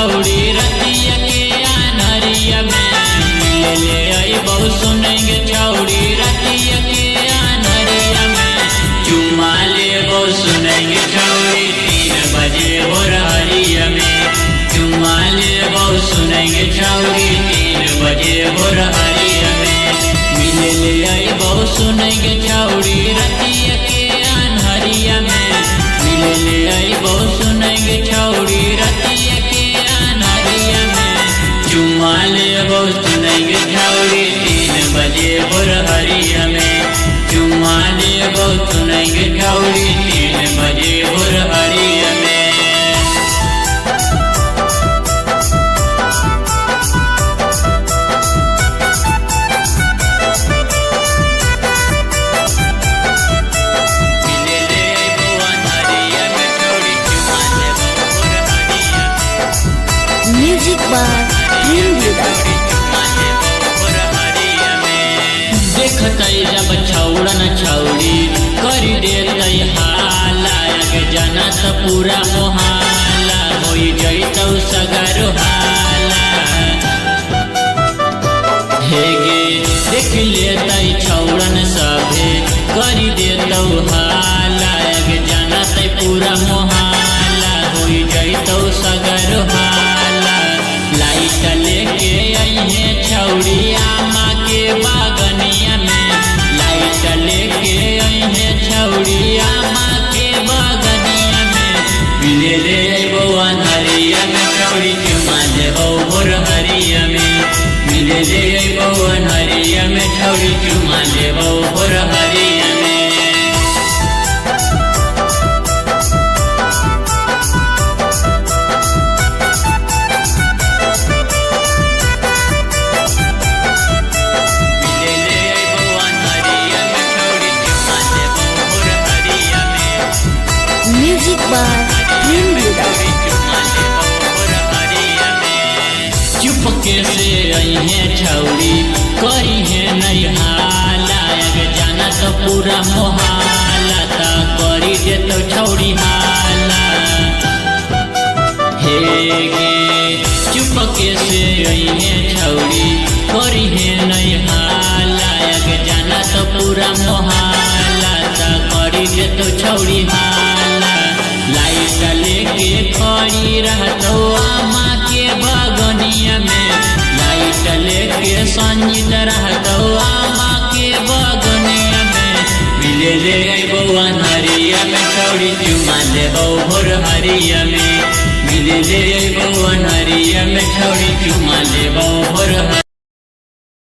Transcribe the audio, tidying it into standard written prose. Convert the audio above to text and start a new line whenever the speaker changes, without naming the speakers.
छौड़ी रतिया के अनहरिया में मिले ले आई बहु सुनेंगे छौड़ी रतिया के अनहरिया में चुम्मा ले बहु सुनेंगे छौड़ी 3 बजे भोरहरिया में चुम्मा ले बहु सुनेंगे छौड़ी 3 बजे भोरहरिया में मिले ले आई बहु सुनेंगे छौड़ी रतिया के अनहरिया में मिले ले आई बहु सुनेंगे छौड़ी रतिया के अनहरिया में चुम्मा ले बहु सुनेंगे छौड़ी 3 बजे भोरहरिया में चुम्मा ले बहु सुनेंगे छौड़ी 3 बजे भोरहरिया में।
म्यूजिक बार
देखते जब छौड़न छौड़ी कर देते हाला जाना तो पूरा मोहाला हो जैतौ सगर हाला हे गे देख लेते छौड़न सभे कर देतौ हाला जाना तो पूरा मोहाला हो जैतौ सगर हाला लाइट लेके अइहे छौड़ी आमा के बागनिया में लाइट लेके अइहे छौड़ी आमा के बागनिया में मिले ले अइबो अनहरिया में छौड़ी चुम्मा लेबो भोरहरिया में मिले ले अइबो अनहरिया में छौड़ी चुम्मा लेबो भोरहरिया में।
म्यूजिक बार
चुपके से अइहे छौड़ी करी है नहीं हाला जाना तो पूरा मोहाला ता करी देतो छौड़ी हाला हे गे चुपके से अइहे छौड़ी करी है नहीं हाला जाना तो पूरा मोहाला ता करी देतो छौड़ी हाला लाइट लेके खड़ी रहतो आमा के बगनिया में लाइट लेके संजित रहतो आमा के बगनिया में मिले ले अइबो अनहरिया में छौड़ी चुम्मा लेबो भोरहरिया में मिले ले अइबो अनहरिया में छौड़ी चुम्मा लेबो भोरहरिया।